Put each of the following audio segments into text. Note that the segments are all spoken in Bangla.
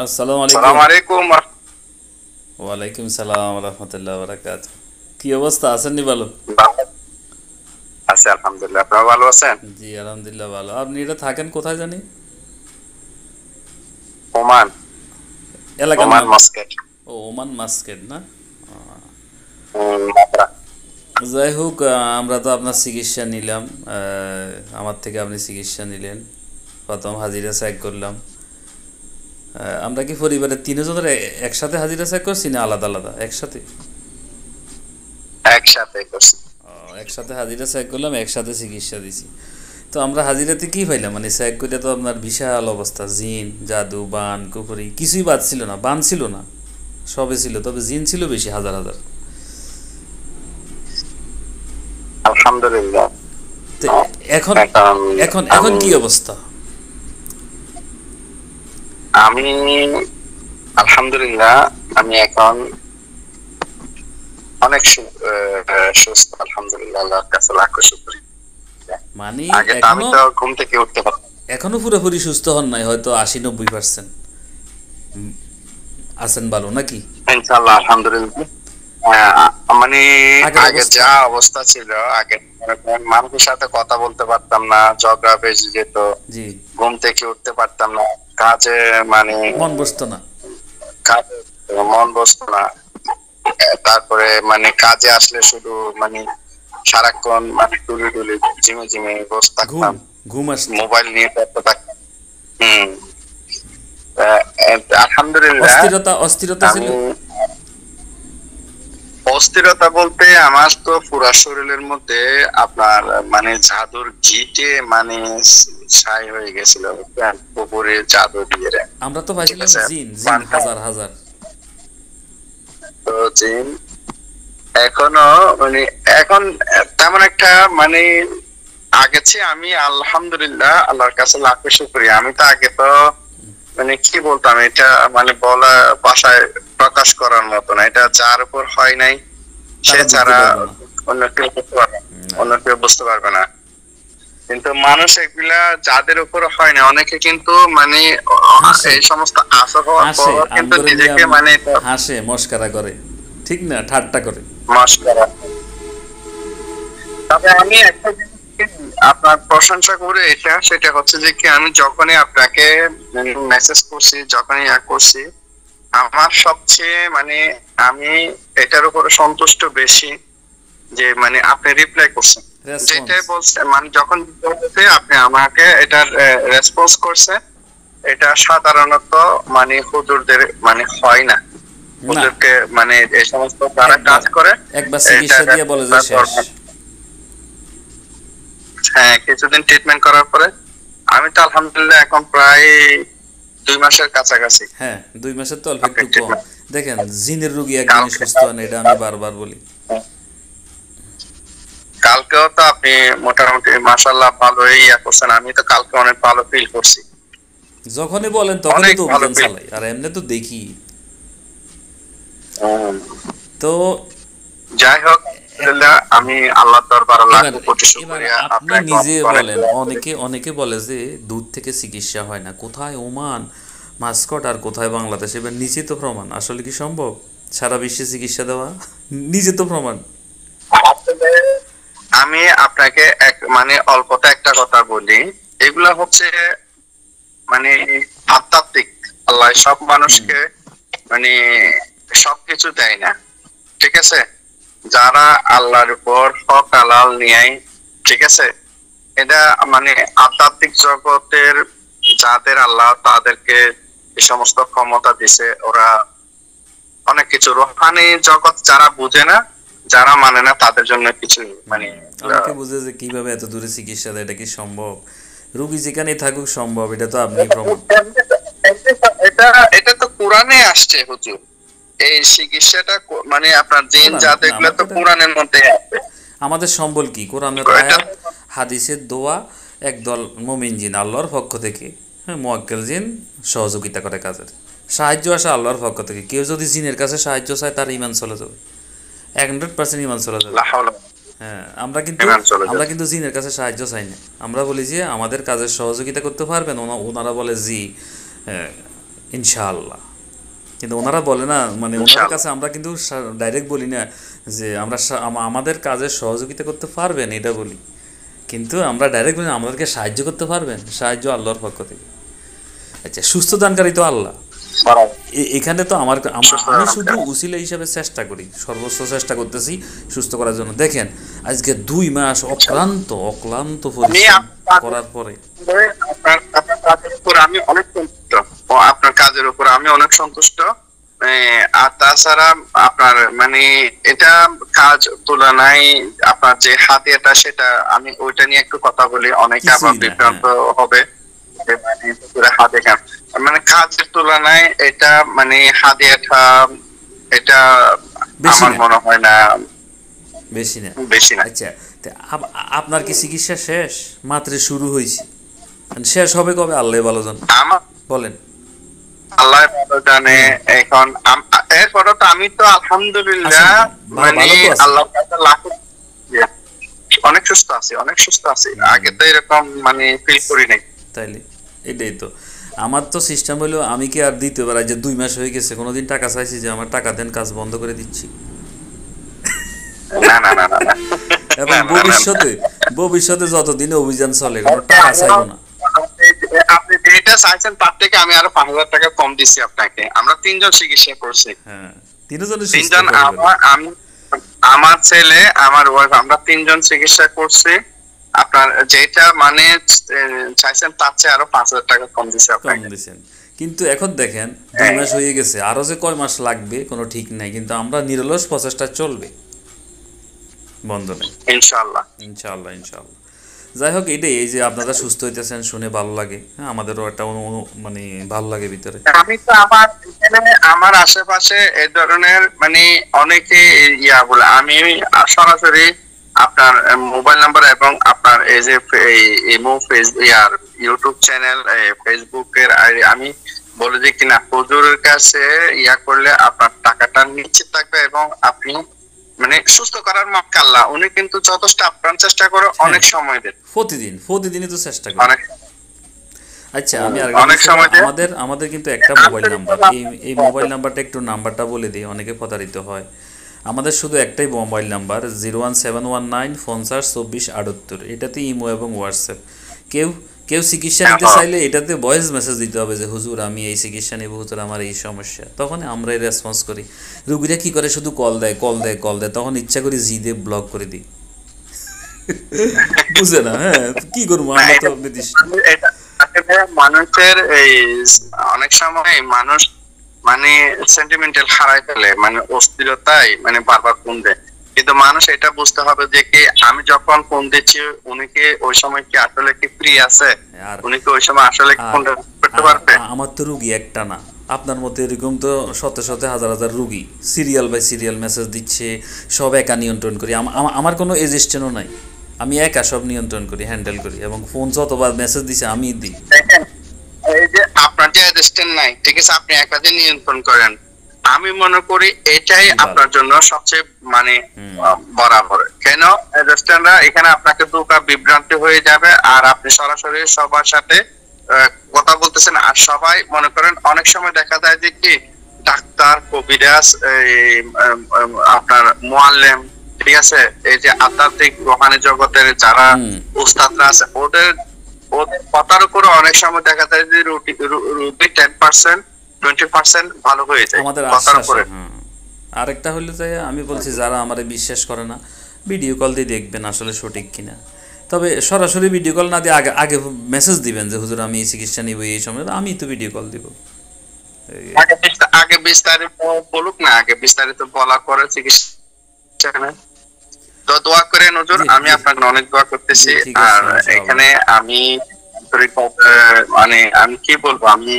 আসসালামু সালাম আলাইকুম। আলাইকুম। ওয়ালাইকুম সালাম রহমতুল্লাহ বারাকাত। কি অবস্থা, আছেন নি ভালো? ভালো আছি আলহামদুলিল্লাহ, আপনারা ভালো আছেন? জি আলহামদুলিল্লাহ ভালো। আপনি এটা থাকেন কোথায় জানি? ওমান। এলাকার ওমান নাম? মাস্কেট। ও, ওমান মাস্কেট না? মাত্রা। যাই হোক, আমরা তো আপনার চিকিৎসা নিলাম। আমার থেকে আপনি চিকিৎসা নিলেন, প্রথম হাজিরা চেক করলাম। আমরা কি পরিবারের তিনজনের একসাথে হাজিরা চেক করছি না আলাদা আলাদা একসাথে? একসাথে করছি। একসাথে হাজিরা চেক করলাম, একসাথে চিকিৎসা দিছি। তো আমরা হাজিরাতে কি পাইলাম, মানে চেক করে তো আপনার বিশাল অবস্থা, জিন জাদু বান কুফরি কিছুই বাদ ছিল না, বান ছিল না, সবে ছিল, তবে জিন ছিল বেশি, হাজার হাজার। আলহামদুলিল্লাহ। তো এখন এখন এখন এখন আমি কি অবস্থা? আমি আলহামদুলিল্লাহ, আমি এখন অনেক সুস্থ আলহামদুলিল্লাহ, আল্লাহর কাছে লাখ শুকরিয়া। মানে আগে তো আমি এখনো তো ঘুম থেকে উঠতে পারতাম। এখনো পুরোপুরি সুস্থ হন নাই, হয়তো ৮০-৯০%। আছেন ভালো নাকি? ইনশাআল্লাহ আলহামদুলিল্লাহ। মানে আগের আগে অবস্থা? যা অবস্থা ছিল, আগে মনে করেন মানুষের সাথে কথা বলতে পারতাম না, ঝগড়া বেজে যেত, জি। ঘুম থেকে উঠতে পারতাম না, কাজে মানে মন বসতো না? কাজে মন বসতো না। তারপরে মানে কাজে আসলে শুধু মানে সারাক্ষণ মানে টুলি টুলি ঝিমে ঝিমে বসে ঘুম থাকতাম, ঘুম আসতো? মোবাইল নিয়ে ব্যস্ত থাকতাম। হম। আহ, আলহামদুলিল্লাহ। অস্থিরতা অস্থিরতা ছিল? আমি অস্থিরতা বলতে আমার তো পুরা শরীরের মধ্যে আপনার মানে জাদুর ঘিটে মানে ছাই হয়ে গেছিল, বুঝছেন? পুকুরে জাদু দিয়ে রে। আমরা তো ঠিক পাইছিলাম আছে। জিন জিন পাল্টা হাজার হাজার। তো জিন এখনো মানে এখন তেমন একটা মানে আগে চেয়ে আমি আলহামদুলিল্লাহ আল্লাহর কাছে লাখ শুকরিয়া। আমি তো আগে তো মানে কি বলতাম, এটা মানে বলা ভাষায় প্রকাশ করার মতো না। এটা যার উপর হয় নাই সে তারা বুঝতে ছাড়া পারবো না। অন্য কেউ বুঝতে পারবে না। না। অন্য কেউ বুঝতে পারবে না। কিন্তু মানুষ এগুলা যাদের উপর হয় না, অনেকে কিন্তু মানে হাসে, এই সমস্ত আসর হওয়ার হাসে পর কিন্তু আমগরে নিয়ে নিজেকে মানে এটা হাসে, মস্কারা করে, ঠিক না, ঠাট্টা করে। মস্করা। তবে আমি একটা জিনিস আপনার প্রশংসা করে, এটা সেটা হচ্ছে যে কি আমি যখনই আপনাকে মেসেজ করছি, যখনই করছি, আমার সবচেয়ে মানে আমি এটার উপরে সন্তুষ্ট বেশি যে মানে আপনি রিপ্লাই করছেন, রেসপন্স। যেটাই বলছে মানে যখন বলতে আপনি আমাকে এটার রেসপন্স করছে। এটা সাধারণত মানে হুজুরদের মানে হয় না। না, হুজুরকে মানে এই সমস্ত যারা একবার কাজ করে একবার এটা চিকিৎসা দিয়ে বলে যে শেষ। হ্যাঁ, কিছুদিন ট্রিটমেন্ট করার পরে আমি তো আলহামদুলিল্লাহ এখন প্রায় 2 মাসের কাছাকাছি। হ্যাঁ, ২ মাসের তো অল্প আপনি একটু কম। ট্রিটমেন্ট দেখেন, জিনের রুগী একদিনে কালকে সুস্থ হয় না, এটা আমি বারবার বলি। কালকেও তো আপনি মোটামুটি মাশাআল্লাহ ভালোই করছেন। আমি তো কালকে অনেক ভালো ফিল করছি, যখনই বলেন তখনই অনেক তো ভালো অভিযান ফিল। চালাই, আর এমনি তো দেখি। তো যাই হোক, এক- আলহামদুলিল্লাহ আমি আল্লাহ দরবারে লাখ এবার কোটি এবার শুকরিয়া। আপনি আপনাকে নিজে অনেক অনেক বলেন, দোয়া করি। অনেকে অনেকে বলে যে দূর থেকে চিকিৎসা হয় না, কোথায় ওমান মাস্কট আর কোথায় বাংলাদেশ, এবার নিজে তো প্রমাণ, আসলে কি সম্ভব সারা বিশ্বে চিকিৎসা দেওয়া? নিজে তো প্রমাণ। আসলে আমি আপনাকে এক মানে অল্পতে একটা কথা বলি। এগুলা হচ্ছে মানে আধ্যাত্মিক। আল্লাহ সব হুম। মানুষকে মানে সবকিছু দেয় না। ঠিক আছে। যারা আল্লাহর উপর হক হালাল নিয়ে, ঠিক আছে, এটা মানে আধ্যাত্মিক জগতের যাদের আল্লাহ তাদেরকে এই সমস্ত ক্ষমতা দিছে, ওরা অনেক কিছু রোহানি জগৎ যারা বুঝে না, যারা মানে না, তাদের জন্য কিছু মানে অনেকে বুঝে যে কিভাবে এত দূরে চিকিৎসা দেয়, এটা কি সম্ভব? রুগী যেখানেই থাকুক সম্ভব, এটা তো আপনি প্রমাণ। এটা এটা তো কোরআনে আসছে হুজুর। এই চিকিৎসাটা মানে আপনার জিন কোরআনে জাত না, এগুলো আমরা তো তো এটা, কোরআনের মধ্যে আছে। আমাদের সম্বল কি? কোরআনের এটা আয়াত, হাদিসের দোয়া, একদল মুমিন জিন আল্লাহর পক্ষ থেকে, হ্যাঁ, মুয়াক্কেল জিন সহযোগিতা করে কাজের, সাহায্য আসে আল্লাহর পক্ষ থেকে। কেউ যদি জিনের কাছে সাহায্য চায়, তার ইমান চলে যাবে, 100% ইমান চলে যাবে। লা হাওলা হ্যাঁ, আমরা কিন্তু ইমান চলে আমরা যাবে। কিন্তু জিনের কাছে সাহায্য চাই না। আমরা বলি যে আমাদের কাজের সহযোগিতা করতে পারবেন? ওনারা বলে জি, হ্যাঁ, ইনশাআল্লাহ। কিন্তু ওনারা বলে না, মানে ওনাদের ইনশাআল্লাহ। কাছে আমরা কিন্তু ডাইরেক্ট বলি না যে আমরা আমাদের কাজে সহযোগিতা করতে পারবেন, এটা বলি। কিন্তু আমরা ডাইরেক্ট বলি আমাদেরকে সাহায্য করতে পারবেন, সাহায্য আল্লাহর পক্ষ থেকে। আচ্ছা, সুস্থ দানকারী তো আল্লাহ। এখানে তো আমি শুধু উসিলা হিসাবে চেষ্টা করি, সর্বোচ্চ চেষ্টা করতেছি সুস্থ করার জন্য। দেখেন আজকে 2 মাস অক্লান্ত আমি পরিশ্রম করার পরে আপনার কাজের উপর আমি অনেক সন্তুষ্ট, আপনার কাজের উপর আমি অনেক সন্তুষ্ট। আর তাছাড়া আপনার মানে এটা কাজ তুলনায় আপনার যে হাতিয়াটা, সেটা আমি ওইটা নিয়ে একটু কথা বলি, অনেকে আবার কিছুই না, বিভ্রান্ত হবে যে মানে পুরো হাতে কাজ, মানে কাজের তুলনায় এটা মানে হাতিয়াটা এটা বেশি আমার না, মনে হয় না বেশি না। বেশি না। আচ্ছা, তা আপনার কি চিকিৎসা শেষ? মাত্র শুরু হয়েছে, শেষ হবে কবে আল্লাহ ভালো জানে। আমার বলেন। আল্লাহ ভালো জানে। এখন এরপরে তো আমি তো আলহামদুলিল্লাহ মানে ভালো তো আছেন। আল্লাহর কাছে লাখ অনেক সুস্থ আছি, অনেক সুস্থ আছি। আগে তো এরকম মানে ফিল করি নাই। তাইলে এটাই তো আমার তো সিস্টেম হলো, আমি কি আর দ্বিতীয়বার, আজ যে 2 মাস হয়ে গেছে কোনোদিন টাকা চাইছি যে আমার টাকা দেন, কাজ বন্ধ করে দিচ্ছি? না না না না না। এবং না, না, না, না। ভবিষ্যতে যতদিন অভিযান চলে কোনো টাকা চাইবো না। আপনি যেটা চাইছেন তার থেকে আমি আরো 5,000 টাকা কম দিচ্ছি আপনাকে। আমরা 3 জন চিকিৎসা করছি। হ্যাঁ, তিনজনই সুস্থ 3 জন, পরিবারে। আমার ছেলে, আমার ওয়াইফ, আমরা 3 জন চিকিৎসা করছি। আপনার যেটা মানে চাইছেন তার চেয়ে আরো 5,000 টাকা কম দিচ্ছি কম আপনাকে। দিছেন। কিন্তু এখন দেখেন 2 মাস হয়ে গেছে, আরো যে কয় মাস লাগবে কোনো ঠিক নাই, কিন্তু আমরা নিরলস প্রচেষ্টা চলবে, বন্ধ নেই। ইনশাআল্লাহ। ইনশাআল্লাহ, ইনশাআল্লাহ। যাই হোক, এটাই, এই যে আপনারা সুস্থ হইতেছেন শুনে ভালো লাগে। হ্যাঁ, আমাদেরও একটা মানে ভালো লাগে ভিতরে। আমি তো আমার এখানে আমার আশেপাশে এই ধরনের মানে অনেকে ইয়া বলে, আমি সরাসরি আপনার মোবাইল নাম্বার এবং আপনার এই যে ইয়ার ইউটিউব চ্যানেল, ফেসবুকের আইডি আমি বলে দিই কিনা, হুজুরের কাছে ইয়া করলে আপনার টাকাটা নিশ্চিত থাকবে এবং আপনি মানে সুস্থ করার মালিক আল্লাহ। উনি কিন্তু যথেষ্ট আপ্রাণ চেষ্টা করে, অনেক সময় দেন, প্রতিদিনই তো চেষ্টা করি। অনেক আচ্ছা, আমি অনেক সময় দেন। আমাদের কিন্তু একটা মোবাইল নাম্বার, এই মোবাইল নাম্বারটা একটু নাম্বারটা বলে দিই, অনেকে প্রতারিত হয়। আমাদের শুধু একটাই মোবাইল নাম্বার, 01719 50 24 78। এটাতে ইমো এবং হোয়াটসঅ্যাপ। কেউ কেউ চিকিৎসা নিতে চাইলে এটাতে ভয়েস মেসেজ দিতে হবে যে হুজুর আমি এই চিকিৎসা নেব, হুজুর আমার এই সমস্যা, তখন আমরাই রেসপন্স করি। রুগীরা কি করে, শুধু কল দেয়, তখন ইচ্ছা করি দিয়ে ব্লক করে দিই। বুঝে না, হ্যাঁ কি করবো, আমরা তো নির্দিষ্ট। এটা আসলে মানুষের এই অনেক সময় মানুষ মানে সেন্টিমেন্টাল হারাই ফেলে, মানে অস্থিরতায় মানে বারবার ফোন দেয়। কিন্তু মানুষ এটা বুঝতে হবে যে কি আমি যখন ফোন দিচ্ছি উনি কি ওই সময় কি আসলে কি ফ্রি আছে, আর উনি কি ওই সময় আসলে কি ফোনটা করতে পারবে। আমার তো রুগী একটা না, আপনার মতো এরকম তো শত হাজার রুগী সিরিয়াল বাই সিরিয়াল মেসেজ দিচ্ছে, সব একা নিয়ন্ত্রণ করি। আমার কোনো এজিস্ট্যান্টও নাই, আমি একা সব নিয়ন্ত্রণ করি, হ্যান্ডেল করি, এবং ফোন যতবার মেসেজ দিছে আমি দিই। দেখেন, এই যে আপনার যে অ্যাসিস্ট্যান্ট নাই, ঠিক আছে, আপনি একাতে নিয়ন্ত্রণ করেন। আমি মনে করি এটাই আপনার জন্য সবচেয়ে মানে বরাবর। কেন অ্যাসিস্ট্যান্টরা এখানে আপনাকে দুটা বিভ্রান্তি হয়ে যাবে, আর আপনি সরাসরি সবার সাথে কথা বলতেছেন। আর সবাই মনে করেন অনেক সময় দেখা যায় যে কি ডাক্তার, কবিরাজ, আপনার মুআল্লিম, ঠিক আছে, এই যে আধ্যাত্মিক রোহানি জগতের যারা উস্তাদরা আছে, ওদের কথার উপরে অনেক সময় দেখা যায় যে রুগী 10% 20% ভালো হয়ে যায় আমাদের কথার আশ্বাস। উপরে। আরেকটা হলো যে আমি বলছি, যারা আমারে বিশ্বাস করে না, ভিডিও কল দিয়ে দেখবেন আসলে সঠিক কিনা। তবে সরাসরি ভিডিও কল না দিয়ে আগে আগে মেসেজ দিবেন যে হুজুর আমি এই চিকিৎসা নিব এই সময়, আমি তো ভিডিও কল দিব। আগে বিস্তারিত বলুক না, আগে বিস্তারিত বলার পরে চিকিৎসা নেন। তো দোয়া করেন হুজুর, আমি আপনাকে অনেক দোয়া করতেছি। আর এখানে আমি মানে আমি কি বলবো, আমি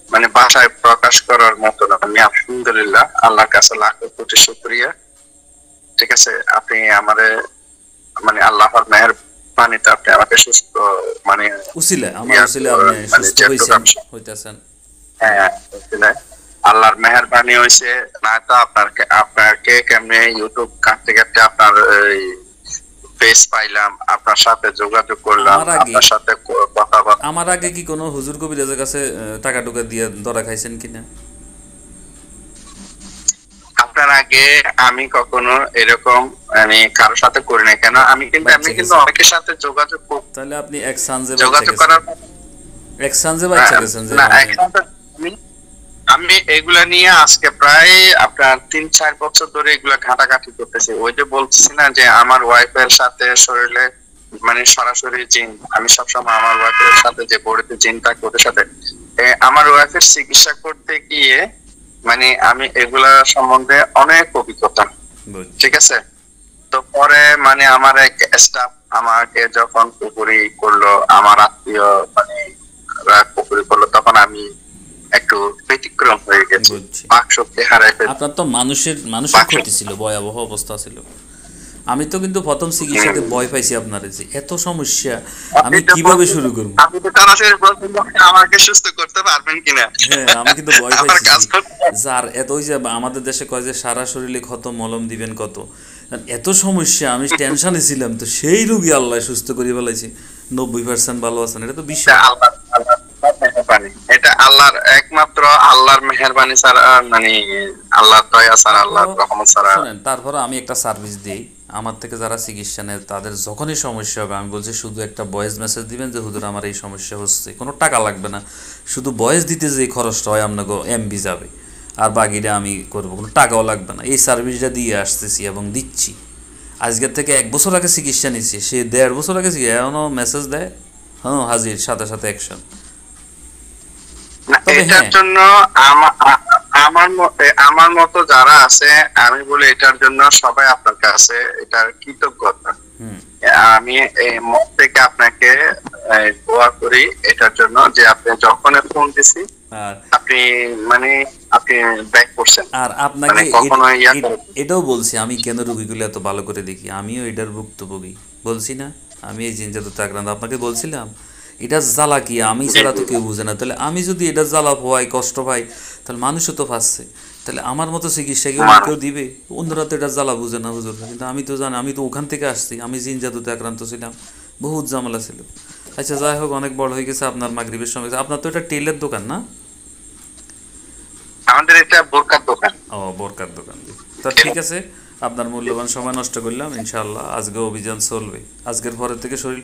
মানে ভাষায় প্রকাশ করার মতো না। আমি আলহামদুলিল্লাহ আল্লাহর কাছে লাখ কোটি শুকরিয়া। ঠিক আছে, আপনি আমাদের মানে আল্লাহর মেহেরবানিতে আপনি আমাকে সুস্থ মানে উসিলা আমার উসিলা আপনি সুস্থ হইতেছেন। হ্যাঁ, আল্লাহর মেহেরবানি হয়েছে, না তো আপনাকে কেমনে ইউটিউব কাটতে কাটতে আপনার ফেস পাইলাম, আপনার সাথে যোগাযোগ করলাম, আমার আগে আপনার সাথে কথাবার্তা। আমার আগে কি কোনো হুজুর কবিরাজের কাছে টাকা টুকা দিয়ে ধরা খাইছেন কিনা? আপনার আগে আমি কখনো এরকম আমি কারোর সাথে করি না, কেন আমি কিন্তু বাচ্চা এমনি কিন্তু গেছেন, অনেকের সাথে যোগাযোগ তাহলে আপনি এক সানজে বাচ্চা যোগাযোগ গেছেন, করার এক সানজে বাচ্চা গেছেন যে না মানে একসাথে আমি আমি এগুলা নিয়ে আজকে প্রায় আপনার 3-4 বছর ধরে এগুলা ঘাটাঘাটি করতেছি। ওই যে বলতেছি না যে আমার ওয়াইফের সাথে শরীরে মানে সরাসরি জিন, আমি সবসময় আমার ওয়াইফের সাথে যে বডিতে জিন থাকে ওদের সাথে আমার ওয়াইফের চিকিৎসা করতে গিয়ে মানে আমি এগুলা সম্বন্ধে অনেক অভিজ্ঞতা, বুঝছি। ঠিক আছে। তো পরে মানে আমার এক স্টাফ আমাকে যখন পুকুরি করলো, আমার আত্মীয় মানে পুকুরি করলো, তখন আমি একটু ব্যতিক্রম হয়ে গেছি, বুঝছি। বাক শক্তি হারাই ফেলছি। আপনার তো মানুষের ক্ষতি ছিল, ভয়াবহ অবস্থা ছিল। আমি তো কিন্তু প্রথম চিকিৎসাতে ভয় পাইছি আপনার, যে এত সমস্যা আমি কিভাবে শুরু করব। আপনি তো সরাসরি বলছেন যে আমাকে সুস্থ করতে পারবেন কিনা। হ্যাঁ, আমি কিন্তু ভয় আমার পাইছি কাজ যে করতে যার এত, ওই যে আমাদের দেশে কয় যে সারা শরীরে ক্ষত মলম দিবেন কত, এত সমস্যা আমি টেনশনে ছিলাম, তো সেই রোগী আল্লাহ সুস্থ করে ফেলাইছি। 90% ভালো আছেন, এটা তো এটা বিশাল। আল্লাহর মেহেরবানি, এটা আল্লাহর একমাত্র আল্লাহর মেহেরবানি ছাড়া মানে আল্লাহর দয়া ছাড়া, আল্লাহর তারপরও রহমত ছাড়া। শোনেন, তারপরে আমি একটা সার্ভিস দিই, আমার থেকে যারা চিকিৎসা নেয় তাদের যখনই সমস্যা হবে আমি বলছি শুধু একটা ভয়েস মেসেজ দিবেন যে হুজুর আমার এই সমস্যা হচ্ছে, কোনো টাকা লাগবে না, শুধু ভয়েস দিতে যে খরচটা হয় আপনাকে এমবি যাবে, আর বাকিটা আমি করবো, কোনো টাকাও লাগবে না। এই সার্ভিসটা দিয়ে আসতেছি এবং দিচ্ছি। আজকের থেকে 1 বছর আগে চিকিৎসা নিচ্ছি, সে 1.5 বছর আগে এখনও মেসেজ দেয়, হ্যাঁ হাজির, সাথে সাথে অ্যাকশন। না, তবে এটার হ্যাঁ, জন্য আমার মতো যারা আছে, আমি বলি এটার জন্য সবাই আপনার কাছে এটার কৃতজ্ঞতা। হুম, আমি এই মন থেকে আপনাকে দোয়া করি এটার জন্য, যে আপনি যখন ফোন দিছি আর আপনি মানে আপনি ব্যাক করছেন, আর মানে আপনাকে কখনো ইয়া এটাও বলছি, আমি কেন রোগীগুলো এত ভালো করে দেখি, আমিও এটার ভুক্তভোগী, বলছি না? আমি এই জিনজাত আক্রান্ত, আপনাকে বলছিলাম এটার জ্বালা কি আমি ছাড়া তো কেউ বুঝে না। তাহলে আমি যদি এটার জ্বালা পাই, কষ্ট পাই, তাহলে মানুষও তো পাচ্ছে, তাহলে আমার মতো চিকিৎসা কি অন্য কেউ দিবে? অন্যরা তো এটার জ্বালা বুঝে না হুজুর, কিন্তু আমি তো জানি, আমি তো ওখান থেকে আসছি, আমি জিনজাতুতে আক্রান্ত ছিলাম, বহুত ঝামেলা ছিল। আচ্ছা যাই হোক, অনেক বড় হয়ে গেছে, আপনার মাগরিবের সময়। আপনার তো এটা টেলের দোকান না? আমাদের এটা বোরকার দোকান। ও, বোরকার দোকান। তো ঠিক আছে, আপনার মূল্যবান সময় নষ্ট করলাম। ইনশাআল্লাহ আজকে অভিযান চলবে, আজকের পরের থেকে শরীর